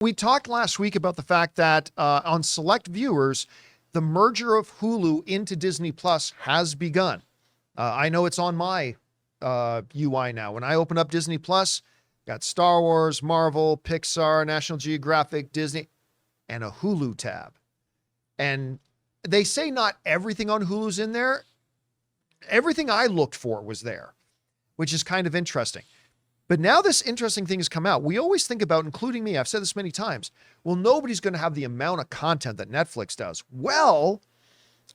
We talked last week about the fact that on select viewers, the merger of Hulu into Disney Plus has begun. I know it's on my UI now. When I open up Disney Plus, got Star Wars, Marvel, Pixar, National Geographic, Disney, and a Hulu tab. And they say not everything on Hulu's in there. Everything I looked for was there, which is kind of interesting. But now this interesting thing has come out. We always think about, including me, I've said this many times, well, nobody's going to have the amount of content that Netflix does. Well,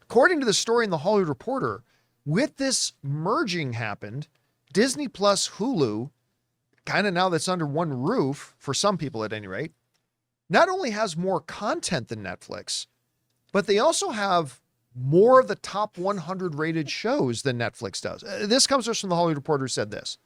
according to the story in the Hollywood Reporter, with this merging happened, Disney Plus Hulu, kind of now that's under one roof, for some people at any rate, not only has more content than Netflix, but they also have more of the top 100 rated shows than Netflix does. This comes to us from the Hollywood Reporter, who said this.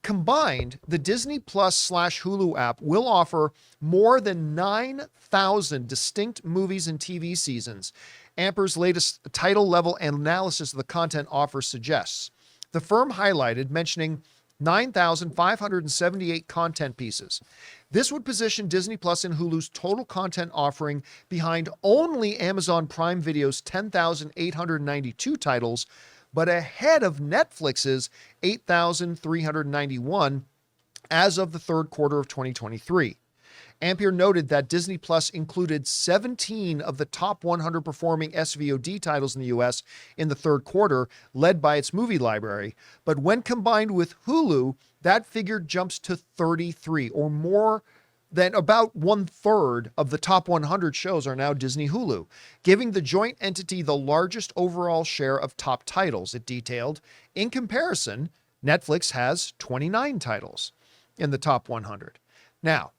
Combined, the Disney Plus / Hulu app will offer more than 9,000 distinct movies and TV seasons. Amper's latest title level analysis of the content offer suggests. The firm highlighted, mentioning 9,578 content pieces. This would position Disney Plus and Hulu's total content offering behind only Amazon Prime Video's 10,892 titles, but ahead of Netflix's 8,391 as of the third quarter of 2023. Ampere noted that Disney Plus included 17 of the top 100 performing SVOD titles in the US in the third quarter, led by its movie library. But when combined with Hulu, that figure jumps to 33, or more than about 1/3 of the top 100 shows are now Disney Hulu, giving the joint entity the largest overall share of top titles, it detailed. In comparison, Netflix has 29 titles in the top 100. Now,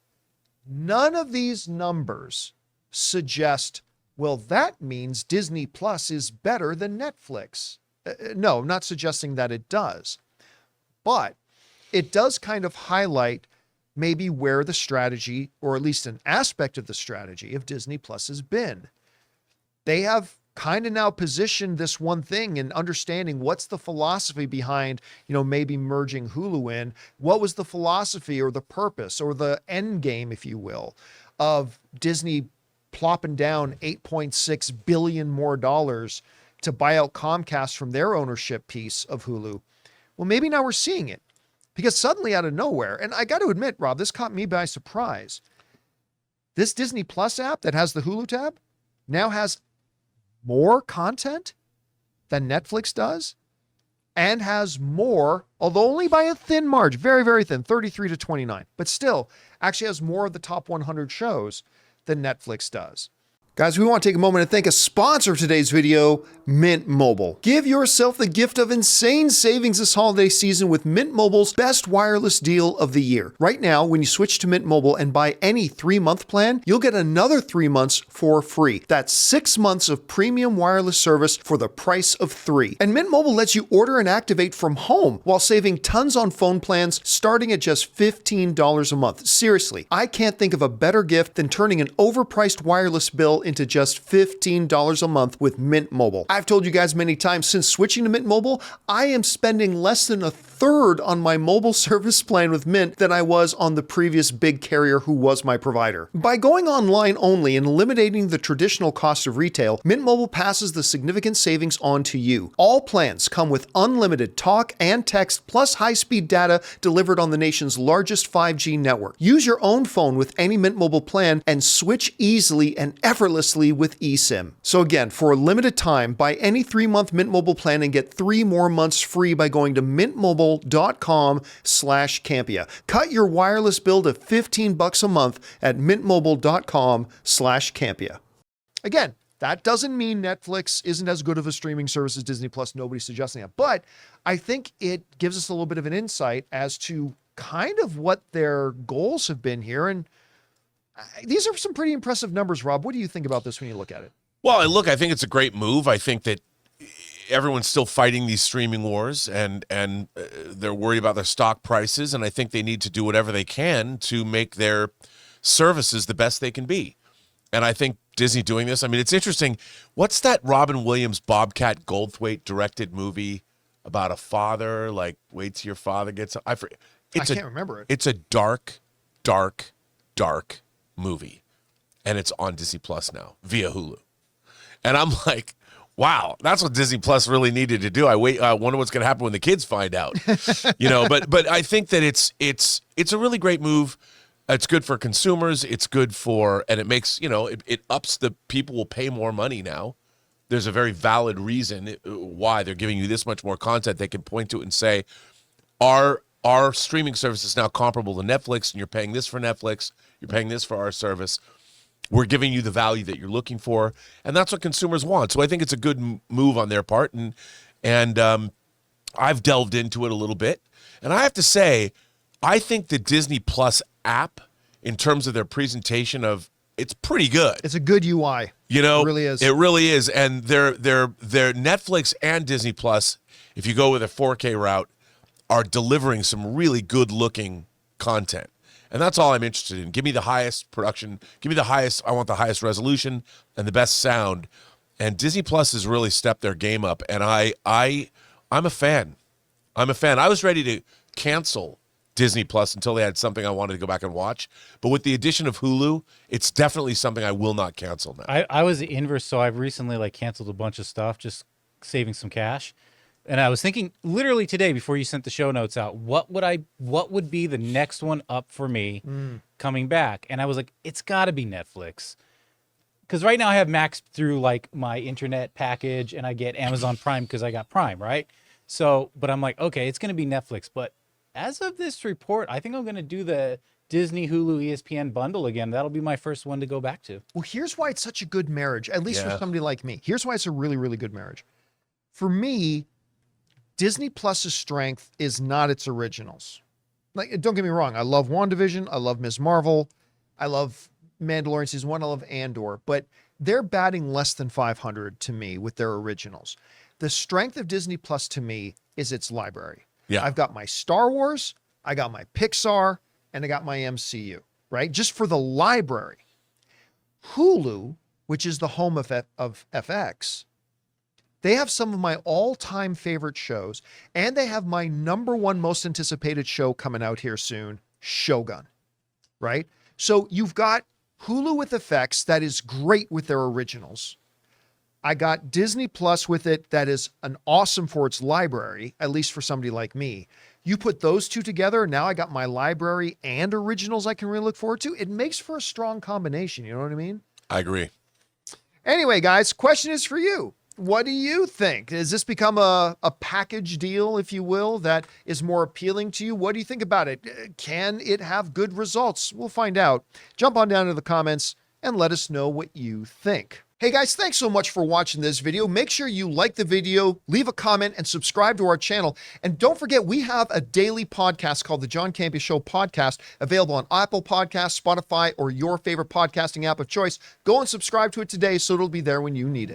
none of these numbers suggest, well, that means Disney Plus is better than Netflix. No, I'm not suggesting that it does. But it does kind of highlight maybe where the strategy, or at least an aspect of the strategy of Disney Plus has been. They have kind of now positioned this one thing and understanding what's the philosophy behind, maybe merging Hulu in. What was the philosophy or the purpose or the end game, if you will, of Disney plopping down $8.6 billion more to buy out Comcast from their ownership piece of Hulu? Well, maybe now we're seeing it. Because suddenly out of nowhere, and I got to admit, Rob, this caught me by surprise. This Disney Plus app that has the Hulu tab now has more content than Netflix does, and has more, although only by a thin margin, very, very thin, 33 to 29, but still actually has more of the top 100 shows than Netflix does. Guys, we want to take a moment to thank a sponsor of today's video, Mint Mobile. Give yourself the gift of insane savings this holiday season with Mint Mobile's best wireless deal of the year. Right now, when you switch to Mint Mobile and buy any 3-month plan, you'll get another 3 months for free. That's 6 months of premium wireless service for the price of 3. And Mint Mobile lets you order and activate from home while saving tons on phone plans starting at just $15 a month. Seriously, I can't think of a better gift than turning an overpriced wireless bill into just $15 a month with Mint Mobile. I've told you guys many times, since switching to Mint Mobile, I am spending less than a third on my mobile service plan with Mint than I was on the previous big carrier who was my provider. By going online only and eliminating the traditional cost of retail, Mint Mobile passes the significant savings on to you. All plans come with unlimited talk and text plus high-speed data delivered on the nation's largest 5G network. Use your own phone with any Mint Mobile plan and switch easily and effortlessly with eSIM. So again, for a limited time, buy any 3-month Mint Mobile plan and get 3 more months free by going to mintmobile.com/Campea. Cut your wireless bill to $15 a month at mintmobile.com/Campea. Again, that doesn't mean Netflix isn't as good of a streaming service as Disney Plus. Nobody's suggesting that. But I think it gives us a little bit of an insight as to kind of what their goals have been here. And these are some pretty impressive numbers, Rob. What do you think about this when you look at it? Well, look, I think it's a great move. I think that everyone's still fighting these streaming wars, and they're worried about their stock prices, and I think they need to do whatever they can to make their services the best they can be. And I think Disney doing this, I mean, it's interesting. What's that Robin Williams, Bobcat Goldthwait directed movie about a father, like, wait till your father gets... I can't remember it. It's a dark, dark, dark movie, and it's on Disney Plus now via Hulu. And I'm like, wow, that's what Disney Plus really needed to do. I wonder what's going to happen when the kids find out, But I think that it's a really great move. It's good for consumers. It's good for, and it makes it ups the people will pay more money now. There's a very valid reason why they're giving you this much more content. They can point to it and say, our streaming service is now comparable to Netflix, and you're paying this for Netflix. You're paying this for our service. We're giving you the value that you're looking for, and that's what consumers want. So I think it's a good move on their part, and I've delved into it a little bit, and I have to say, I think the Disney Plus app, in terms of their presentation it's pretty good. It's a good UI. It really is. It really is, and their Netflix and Disney Plus, if you go with a 4K route, are delivering some really good-looking content. And that's all I'm interested in. Give me the highest production. I want the highest resolution and the best sound. And Disney Plus has really stepped their game up. And I'm a fan. I was ready to cancel Disney Plus until they had something I wanted to go back and watch. But with the addition of Hulu, it's definitely something I will not cancel now. I was the inverse, so I've recently canceled a bunch of stuff, just saving some cash. And I was thinking literally today before you sent the show notes out, what would be the next one up for me coming back? And I was like, it's got to be Netflix. Because right now I have Max through my internet package, and I get Amazon Prime because I got Prime, right? So, but I'm like, okay, it's going to be Netflix. But as of this report, I think I'm going to do the Disney, Hulu, ESPN bundle again. That'll be my first one to go back to. Well, here's why it's such a good marriage, at least for somebody like me. Here's why it's a really, really good marriage. For me, Disney Plus's strength is not its originals. Don't get me wrong. I love WandaVision. I love Ms. Marvel. I love Mandalorian Season 1. I love Andor. But they're batting less than 500 to me with their originals. The strength of Disney Plus to me is its library. Yeah. I've got my Star Wars, I got my Pixar, and I got my MCU, right? Just for the library. Hulu, which is the home of FX, they have some of my all-time favorite shows, and they have my number one most anticipated show coming out here soon, Shogun, right? So you've got Hulu with FX that is great with their originals. I got Disney Plus with it that is an awesome for its library, at least for somebody like me. You put those two together, now I got my library and originals I can really look forward to. It makes for a strong combination, you know what I mean? I agree. Anyway, guys, question is for you. What do you think? Has this become a package deal, if you will, that is more appealing to you? What do you think about it? Can it have good results? We'll find out. Jump on down to the comments and let us know what you think. Hey guys, thanks so much for watching this video. Make sure you like the video, leave a comment, and subscribe to our channel. And don't forget, we have a daily podcast called the John Campea Show podcast, available on Apple Podcasts, Spotify, or your favorite podcasting app of choice. Go and subscribe to it today so it'll be there when you need it.